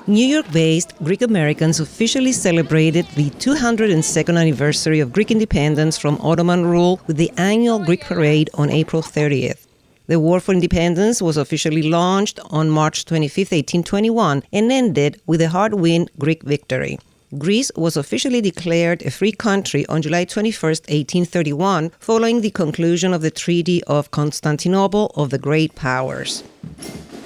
New York-based Greek Americans officially celebrated the 202nd anniversary of Greek independence from Ottoman rule with the annual Greek parade on April 30th. The War for Independence was officially launched on March 25, 1821, and ended with a hard-won Greek victory. Greece was officially declared a free country on July 21, 1831, following the conclusion of the Treaty of Constantinople of the Great Powers.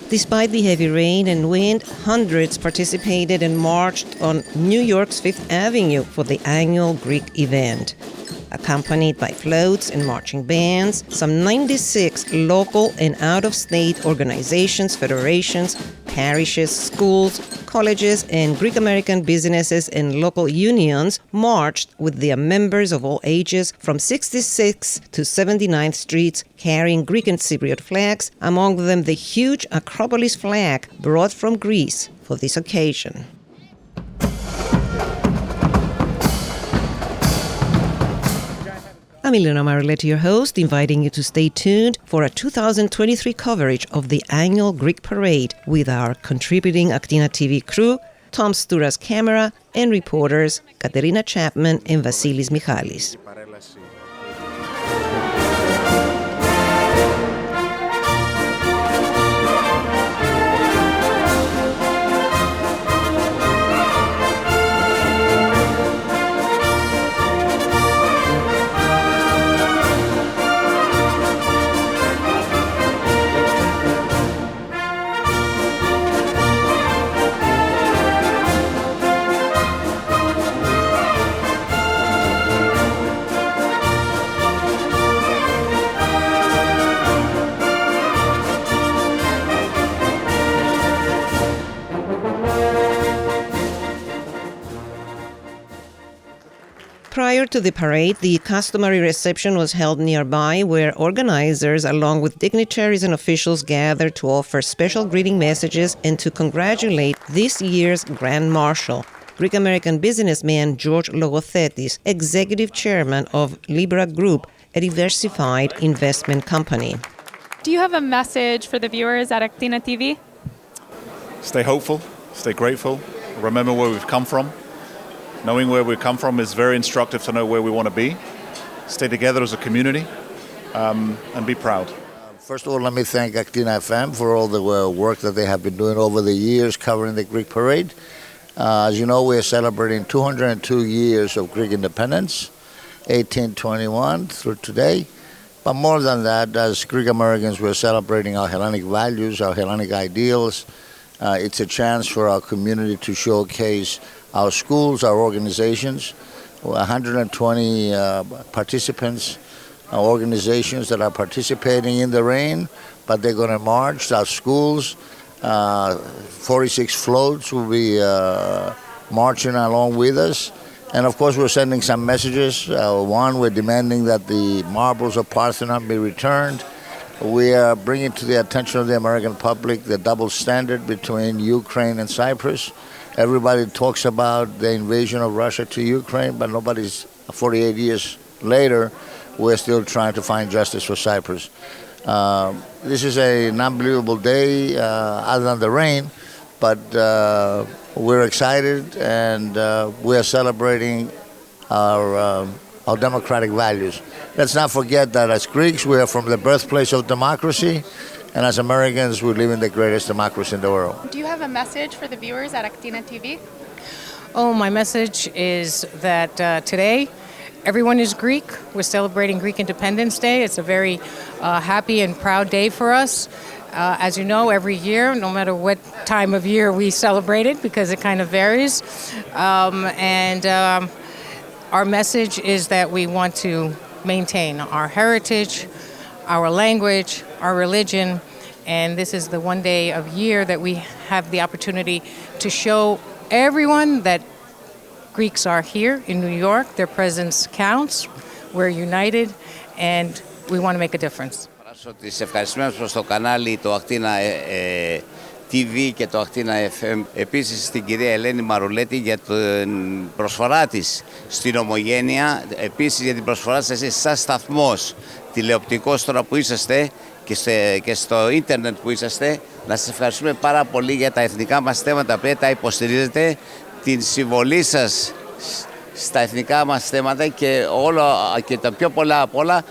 Despite the heavy rain and wind, hundreds participated and marched on New York's Fifth Avenue for the annual Greek event. Accompanied by floats and marching bands, some 96 local and out-of-state organizations, federations, parishes, schools, colleges, and Greek American businesses and local unions marched with their members of all ages from 66th to 79th Streets, carrying Greek and Cypriot flags, among them the huge Acropolis flag brought from Greece for this occasion. I'm Elena Maroulleti, your host, inviting you to stay tuned for a 2023 coverage of the annual Greek parade with our contributing AKTINA TV crew, Tom Stouras camera, and reporters Katerina Chapman and Vasilis Michalis. Prior to the parade, the customary reception was held nearby, where organizers, along with dignitaries and officials, gathered to offer special greeting messages and to congratulate this year's Grand Marshal, Greek American businessman George Logothetis, executive chairman of Libra Group, a diversified investment company. Do you have a message for the viewers at AKTINA TV? Stay hopeful, stay grateful, remember where we've come from. Knowing where we come from is very instructive to know where we want to be. Stay together as a community and be proud. First of all, let me thank AKTINA FM for all the work that they have been doing over the years covering the Greek parade. As you know, we are celebrating 202 years of Greek independence, 1821 through today. But more than that, as Greek Americans, we're celebrating our Hellenic values, our Hellenic ideals. It's a chance for our community to showcase our schools, our organizations, 120 participants, organizations that are participating in the rain, but they're going to march. Our schools, 46 floats will be marching along with us. And of course, we're sending some messages. One, we're demanding that the marbles of Parthenon be returned. We are bringing to the attention of the American public the double standard between Ukraine and Cyprus. Everybody talks about the invasion of Russia to Ukraine, but 48 years later, we're still trying to find justice for Cyprus. This is an unbelievable day, other than the rain, but we're excited and we're celebrating our democratic values. Let's not forget that as Greeks, we are from the birthplace of democracy, and as Americans, we live in the greatest democracy in the world. Do you have a message for the viewers at AKTINA TV? Oh, my message is that today, everyone is Greek. We're celebrating Greek Independence Day. It's a very happy and proud day for us. As you know, every year, no matter what time of year we celebrate it, because it kind of varies. Our message is that we want to maintain our heritage, our language, our religion, and this is the one day of year that we have the opportunity to show everyone that Greeks are here in New York. Their presence counts. We're united, and we want to make a difference. Τις ευχαριστημένες προς το κανάλι, το AKTINA TV και το AKTINA FM. Επίσης στην κυρία Ελένη Μαρουλέτη για την προσφορά της στην ομογένεια. Επίσης για την προσφορά σας σαν σταθμός τηλεοπτικός τώρα που είσαστε και στο ίντερνετ που είσαστε, Να σας ευχαριστούμε πάρα πολύ για τα εθνικά μας θέματα που τα υποστηρίζετε, την συμβολή σας στα εθνικά μας θέματα και τα πιο πολλά απ' όλα,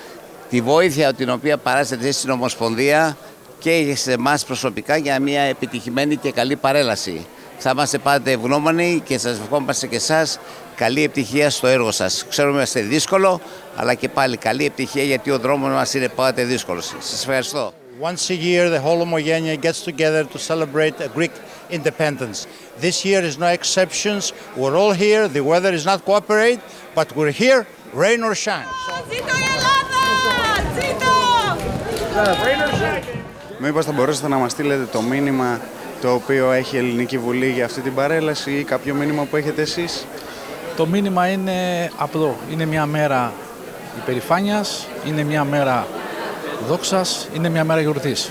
τη βοήθεια την οποία παράσετε στην Ομοσπονδία και σε εμάς προσωπικά για μια επιτυχημένη και καλή παρέλαση. Θα είμαστε πάντα ευγνώμονοι και σας ευχόμαστε και εσάς καλή επιτυχία στο έργο σας. Ξέρουμε ότι είστε δύσκολο, αλλά και πάλι καλή επιτυχία γιατί ο δρόμος μας είναι πάντα δύσκολος. Σας ευχαριστώ. Once a year, the whole Homogenia gets together to celebrate Greek independence. This year is no exceptions. We're all here. The weather is not cooperate, but we're here, rain or shine. Μήπως θα μπορούσατε να μας στείλετε το μήνυμα το οποίο έχει η Ελληνική Βουλή για αυτή την παρέλαση ή κάποιο μήνυμα που έχετε εσείς? Το μήνυμα είναι απλό. Είναι μια μέρα υπερηφάνειας, είναι μια μέρα δόξας, είναι μια μέρα γιορτής.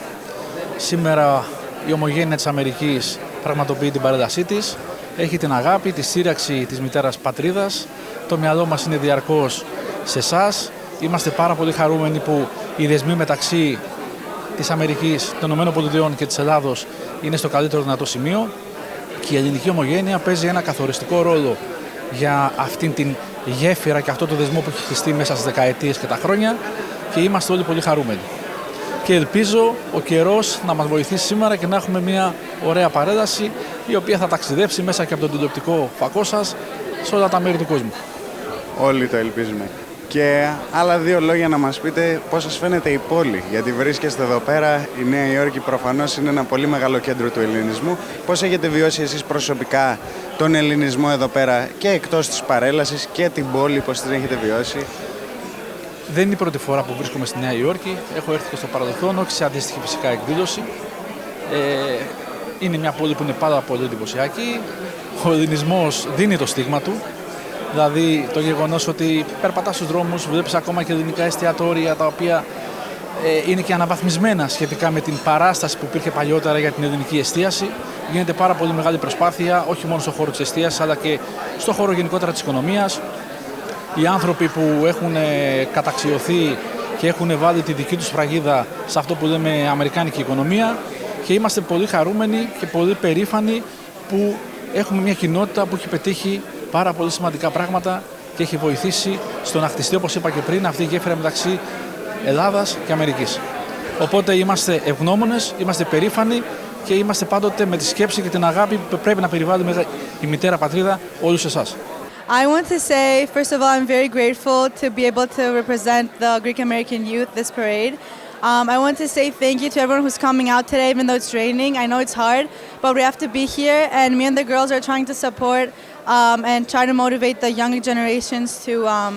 Σήμερα η Ομογένεια της Αμερικής πραγματοποιεί την παρέλασή της. Έχει την αγάπη, τη σύραξη της μητέρας πατρίδας. Το μυαλό μας είναι διαρκώς σε εσάς. Είμαστε πάρα πολύ χαρούμενοι που οι δεσμοί μεταξύ της Αμερικής, των ΗΠΑ και της Ελλάδος είναι στο καλύτερο δυνατό σημείο και η ελληνική ομογένεια παίζει ένα καθοριστικό ρόλο για αυτήν την γέφυρα και αυτό το δεσμό που έχει χτιστεί μέσα στις δεκαετίες και τα χρόνια και είμαστε όλοι πολύ χαρούμενοι. Και ελπίζω ο καιρός να μας βοηθήσει σήμερα και να έχουμε μια ωραία παρέλαση η οποία θα ταξιδέψει μέσα και από τον τηλεοπτικό φακό σας σε όλα τα μέρη του κόσμου. Όλοι το ελπίζουμε. Και άλλα δύο λόγια να μας πείτε πώς σας φαίνεται η πόλη, γιατί βρίσκεστε εδώ πέρα, η Νέα Υόρκη προφανώς είναι ένα πολύ μεγάλο κέντρο του ελληνισμού. Πώς έχετε βιώσει εσείς προσωπικά τον ελληνισμό εδώ πέρα και εκτός της παρέλασης και την πόλη, πώς την έχετε βιώσει? Δεν είναι η πρώτη φορά που βρίσκομαι στη Νέα Υόρκη, έχω έρθει και στο παρελθόν, όχι σε αντίστοιχη φυσικά εκδήλωση. Είναι μια πόλη που είναι πάρα πολύ εντυπωσιακή, ο ελληνισμός δίνει το στίγμα του. Δηλαδή το γεγονός ότι περπατάς στους δρόμους, βλέπεις ακόμα και ελληνικά εστιατόρια τα οποία είναι και αναβαθμισμένα σχετικά με την παράσταση που υπήρχε παλιότερα για την ελληνική εστίαση. Γίνεται πάρα πολύ μεγάλη προσπάθεια, όχι μόνο στον χώρο της εστίασης, αλλά και στον χώρο γενικότερα της οικονομίας. Οι άνθρωποι που έχουν καταξιωθεί και έχουν βάλει τη δική τους φραγίδα σε αυτό που λέμε αμερικάνικη οικονομία και είμαστε πολύ χαρούμενοι και πολύ περήφανοι που έχουμε μια κοινότητα που έχει πετύχει πάρα πολύ σημαντικά πράγματα και έχει βοηθήσει στο να χτιστεί, όπως είπα και πριν, αυτή η γέφυρα μεταξύ Ελλάδας και Αμερικής. Οπότε είμαστε ευγνώμονες, είμαστε περήφανοι και είμαστε πάντοτε με τη σκέψη και την αγάπη που πρέπει να περιβάλλει η μητέρα πατρίδα όλους εσάς. I want to say, first of all, I'm very grateful to be able to represent the Greek American youth this parade. I want to say thank you to everyone who's coming out today, even though it's raining. I know it's hard, but we have to be here, and me and the girls are trying to support and try to motivate the younger generations to,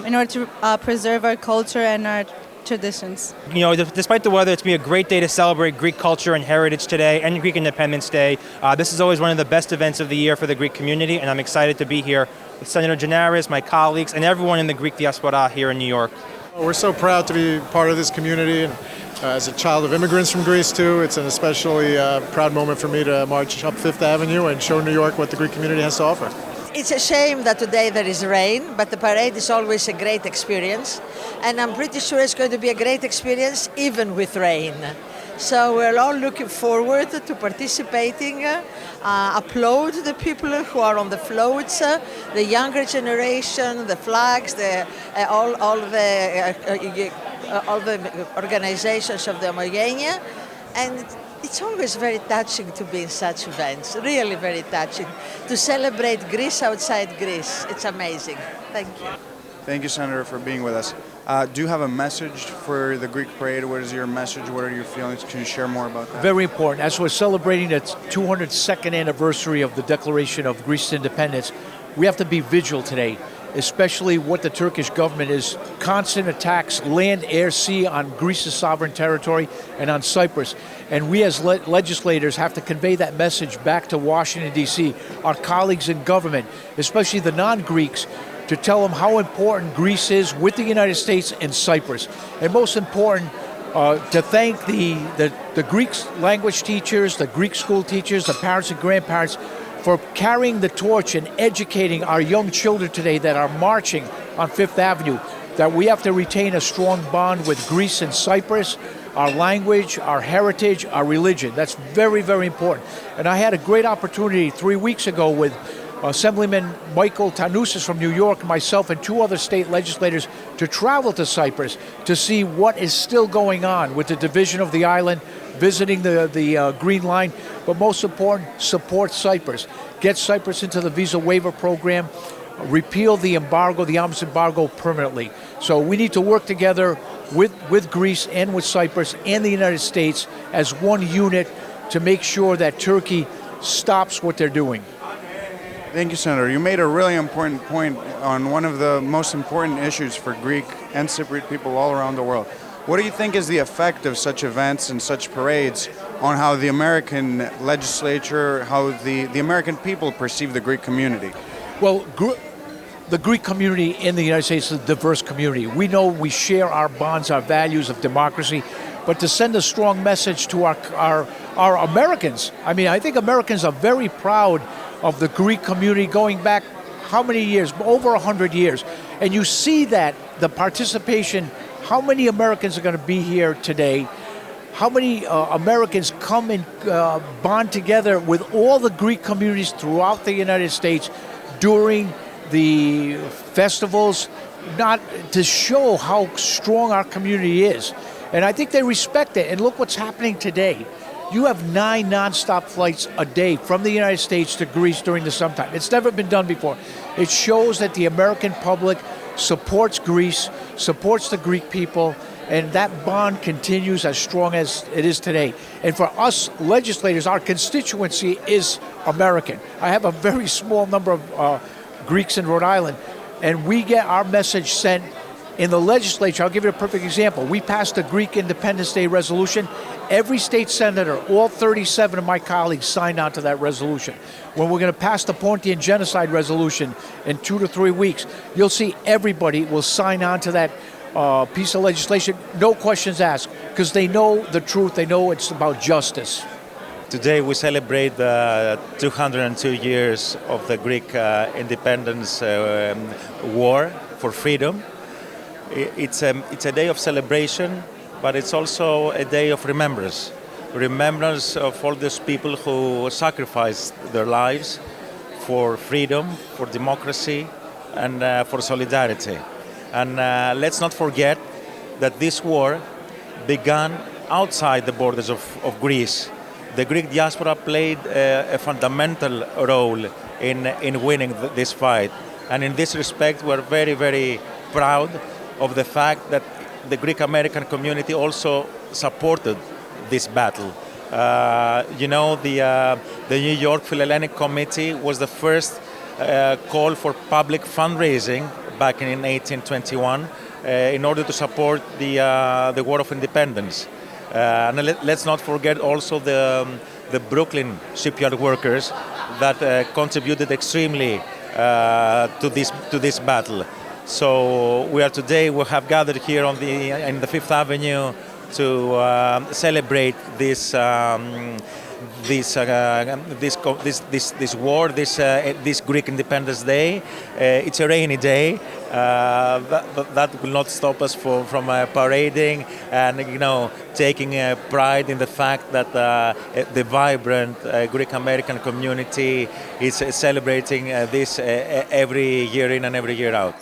in order to preserve our culture and our traditions. You know, despite the weather, it's been a great day to celebrate Greek culture and heritage today and Greek Independence Day. This is always one of the best events of the year for the Greek community, and I'm excited to be here with Senator Genaris, my colleagues, and everyone in the Greek diaspora here in New York. We're so proud to be part of this community, and as a child of immigrants from Greece too, it's an especially proud moment for me to march up Fifth Avenue and show New York what the Greek community has to offer. It's a shame that today there is rain, but the parade is always a great experience, and I'm pretty sure it's going to be a great experience even with rain. So we're all looking forward to participating, applaud the people who are on the floats, the younger generation, the flags, all the organizations of the Homogenia, and it's always very touching to be in such events, really very touching, to celebrate Greece outside Greece. It's amazing. Thank you. Thank you, Senator, for being with us. Do you have a message for the Greek parade? What is your message? What are your feelings? Can you share more about that? Very important. As we're celebrating the 202nd anniversary of the Declaration of Greece's independence, we have to be vigilant today, especially what the Turkish government is constant attacks, land, air, sea, on Greece's sovereign territory and on Cyprus. And we as legislators have to convey that message back to Washington, D.C., our colleagues in government, especially the non-Greeks, to tell them how important Greece is with the United States and Cyprus. And most important, to thank the Greek language teachers, the Greek school teachers, the parents and grandparents for carrying the torch and educating our young children today that are marching on Fifth Avenue, that we have to retain a strong bond with Greece and Cyprus. our language, our heritage, our religion. That's very, very important. And I had a great opportunity 3 weeks ago with Assemblyman Michael Tanousis from New York, myself, and 2 other state legislators to travel to Cyprus to see what is still going on with the division of the island, visiting the Green Line, but most important, support Cyprus. Get Cyprus into the visa waiver program, repeal the embargo, the arms embargo permanently. So we need to work together with Greece and with Cyprus and the United States as one unit to make sure that Turkey stops what they're doing. Thank you, Senator. You made a really important point on one of the most important issues for Greek and Cypriot people all around the world. What do you think is the effect of such events and such parades on how the American legislature, how the American people perceive the Greek community? Well, the Greek community in the United States is a diverse community. We know we share our bonds, our values of democracy, but to send a strong message to our Americans, I mean, I think Americans are very proud of the Greek community going back how many years? Over 100 years. And you see that, the participation, how many Americans are going to be here today, how many Americans come and bond together with all the Greek communities throughout the United States during the festivals, not to show how strong our community is. And I think they respect it. And look what's happening today. You have 9 nonstop flights a day from the United States to Greece during the summertime. It's never been done before. It shows that the American public supports Greece, supports the Greek people, and that bond continues as strong as it is today. And for us legislators, our constituency is American. I have a very small number of Greeks in Rhode Island, and we get our message sent in the legislature. I'll give you a perfect example. We passed the Greek Independence Day resolution. Every state senator, all 37 of my colleagues signed on to that resolution. When we're going to pass the Pontian genocide resolution in 2 to 3 weeks, you'll see everybody will sign on to that piece of legislation, no questions asked, because they know the truth, they know it's about justice. Today we celebrate the 202 years of the Greek independence war for freedom. It's a day of celebration, but it's also a day of remembrance. Remembrance of all those people who sacrificed their lives for freedom, for democracy, and for solidarity. And let's not forget that this war began outside the borders of Greece. The Greek diaspora played a fundamental role in winning this fight. And in this respect, we're very, very proud of the fact that the Greek American community also supported this battle. You know, the New York Philhellenic Committee was the first call for public fundraising back in 1821 in order to support the War of Independence. And let's not forget also the Brooklyn shipyard workers that contributed extremely to this battle. So we have gathered here in the Fifth Avenue to celebrate this war, this Greek Independence Day. It's a rainy day. That will not stop us from parading and taking pride in the fact that the vibrant Greek American community is celebrating this every year in and every year out.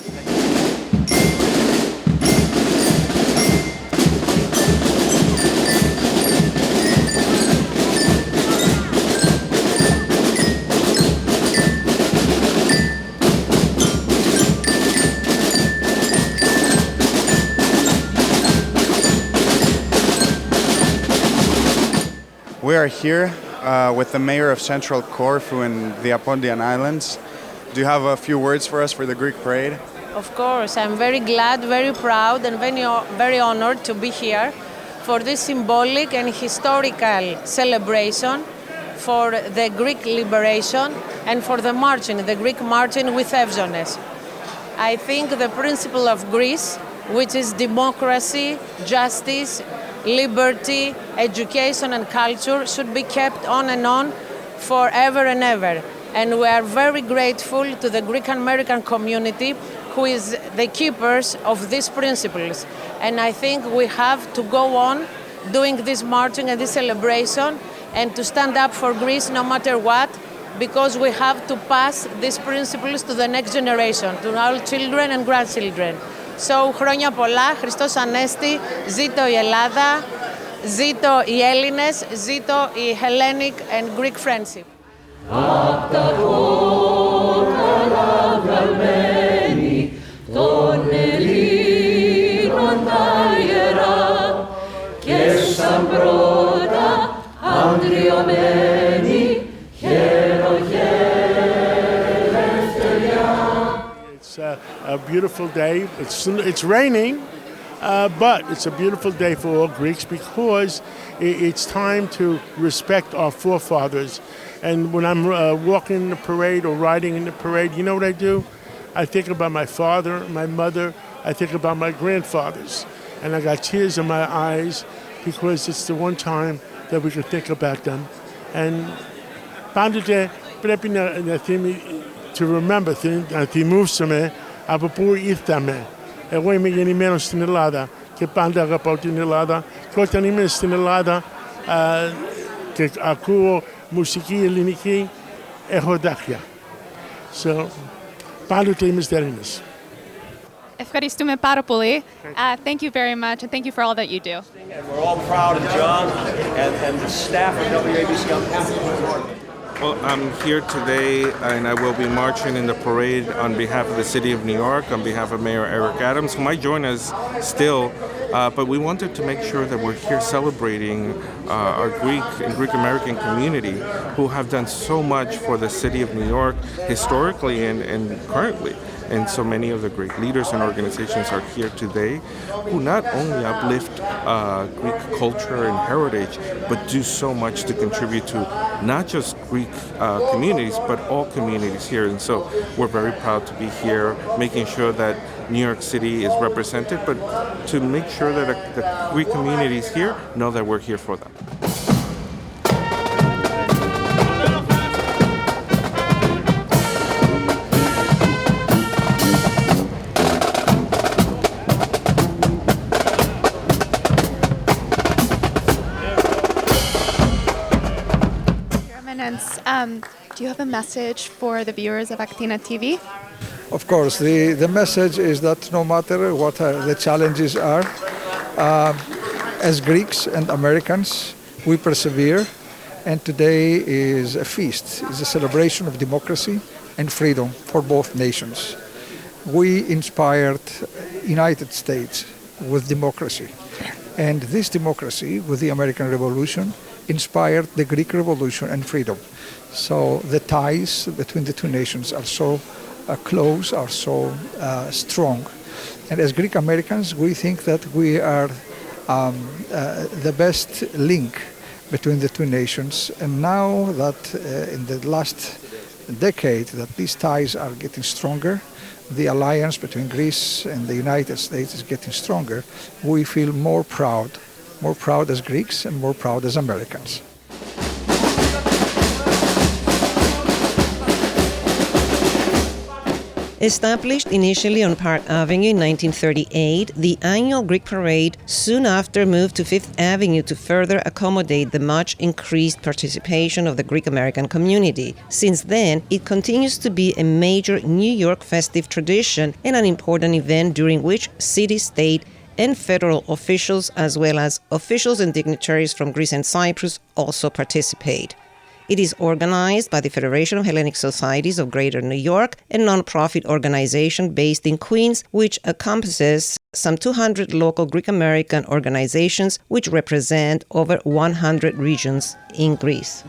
We are here with the mayor of Central Corfu in the Apontian Islands. Do you have a few words for us for the Greek parade? Of course, I'm very glad, very proud and very honored to be here for this symbolic and historical celebration for the Greek liberation and for the Greek marching with Evzones. I think the principle of Greece, which is democracy, justice, liberty, education and culture, should be kept on and on forever and ever. And we are very grateful to the Greek American community who is the keepers of these principles. And I think we have to go on doing this marching and this celebration and to stand up for Greece no matter what, because we have to pass these principles to the next generation, to our children and grandchildren. So, χρόνια πολλά, Χριστός Ανέστη, ζήτω η Ελλάδα, ζήτω οι Έλληνες, ζήτω η Hellenic and Greek friendship. Απ' τα κόκαλα βγαλμένη, των Ελλήνων τα ιερά, και σαν πρώτα αντριωμένη, It's a beautiful day. It's raining, but it's a beautiful day for all Greeks because it's time to respect our forefathers. And when I'm walking in the parade or riding in the parade, you know what I do? I think about my father, my mother. I think about my grandfathers. And I got tears in my eyes because it's the one time that we can think about them. And πάντοτε πρέπει να to remember, να θυμούσαμε από πού ήρθαμε. Εγώ είμαι γεννημένος στην Ελλάδα και πάντα αγαπάω την Ελλάδα. Και όταν είμαι στην Ελλάδα και ακούω μουσική ελληνική, έχω δάκρυα. So, πάντοτε είμαστε Έλληνες. Ευχαριστούμε πάρα πολύ. Thank you very much, and thank you for all that you do. And we're all proud of John and the staff of WABC. Well, I'm here today and I will be marching in the parade on behalf of the City of New York, on behalf of Mayor Eric Adams, who might join us still, but we wanted to make sure that we're here celebrating our Greek and Greek American community who have done so much for the City of New York historically and currently. And so many of the Greek leaders and organizations are here today who not only uplift Greek culture and heritage, but do so much to contribute to not just Greek communities, but all communities here. And so we're very proud to be here, making sure that New York City is represented, but to make sure that the Greek communities here know that we're here for them. Do you have a message for the viewers of AKTINA TV? Of course, the message is that no matter what the challenges are, as Greeks and Americans, we persevere, and today is a feast, is a celebration of democracy and freedom for both nations. We inspired United States with democracy, and this democracy with the American Revolution inspired the Greek Revolution and freedom. So the ties between the two nations are so close, are so strong. And as Greek Americans, we think that we are the best link between the two nations. And now that in the last decade that these ties are getting stronger, the alliance between Greece and the United States is getting stronger, we feel more proud as Greeks and more proud as Americans. Established initially on Park Avenue in 1938, the annual Greek parade soon after moved to Fifth Avenue to further accommodate the much increased participation of the Greek American community. Since then, it continues to be a major New York festive tradition and an important event during which city, state, and federal officials, as well as officials and dignitaries from Greece and Cyprus, also participate. It is organized by the Federation of Hellenic Societies of Greater New York, a non-profit organization based in Queens, which encompasses some 200 local Greek American organizations which represent over 100 regions in Greece.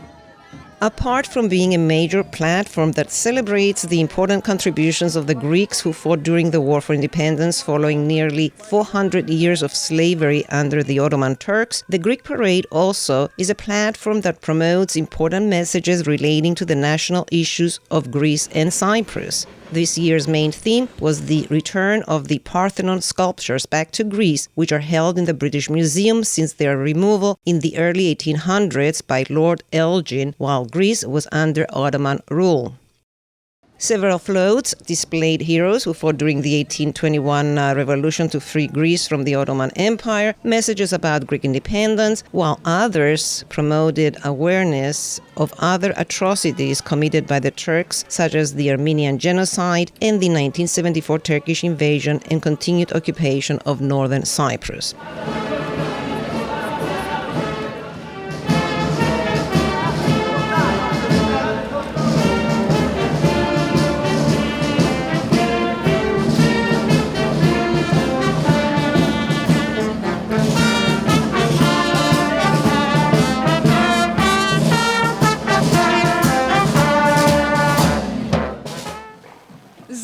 Apart from being a major platform that celebrates the important contributions of the Greeks who fought during the War for Independence following nearly 400 years of slavery under the Ottoman Turks, the Greek Parade also is a platform that promotes important messages relating to the national issues of Greece and Cyprus. This year's main theme was the return of the Parthenon sculptures back to Greece, which are held in the British Museum since their removal in the early 1800s by Lord Elgin while Greece was under Ottoman rule. Several floats displayed heroes who fought during the 1821 revolution to free Greece from the Ottoman Empire, messages about Greek independence, while others promoted awareness of other atrocities committed by the Turks, such as the Armenian genocide and the 1974 Turkish invasion and continued occupation of northern Cyprus.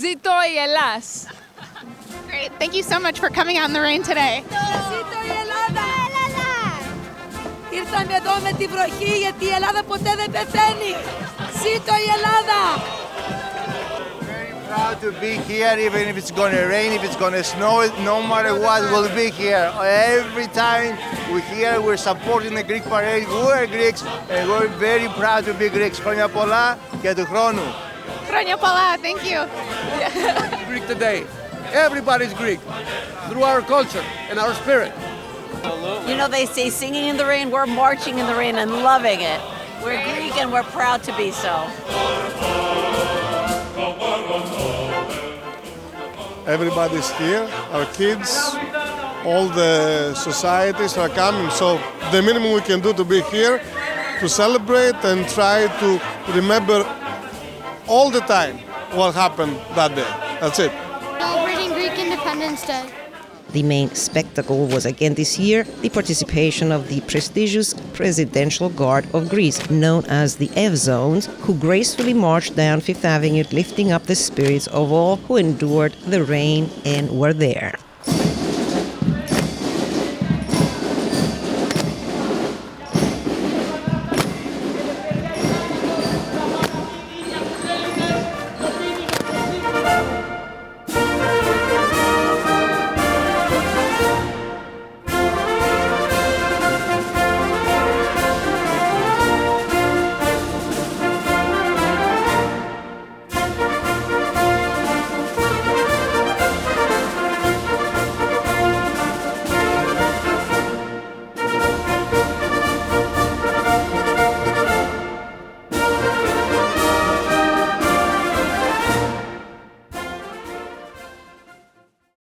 Zito η Ελλάς. Great. Thank you so much for coming out in the rain today. Ζήτω η Ελλάδα! Ήρθαμε εδώ με τη βροχή γιατί η Ελλάδα ποτέ δεν πεθαίνει. Ζήτω η Ελλάδα! Very proud to be here, even if it's going to rain, if it's going to snow, no matter what, we'll be here. Every time we're here, we're supporting the Greek parade. We're Greeks and we're very proud to be Greeks. Χρόνια πολλά και του χρόνου. Χρόνια πολλά. Thank you. Greek today. Everybody's Greek through our culture and our spirit. You know, they say singing in the rain, we're marching in the rain and loving it. We're Greek and we're proud to be so. Everybody's here, our kids, all the societies are coming, so the minimum we can do to be here, to celebrate and try to remember all the time what happened that day. That's it. Celebrating Greek Independence Day. The main spectacle was again this year the participation of the prestigious Presidential Guard of Greece, known as the Evzones, who gracefully marched down Fifth Avenue, lifting up the spirits of all who endured the rain and were there.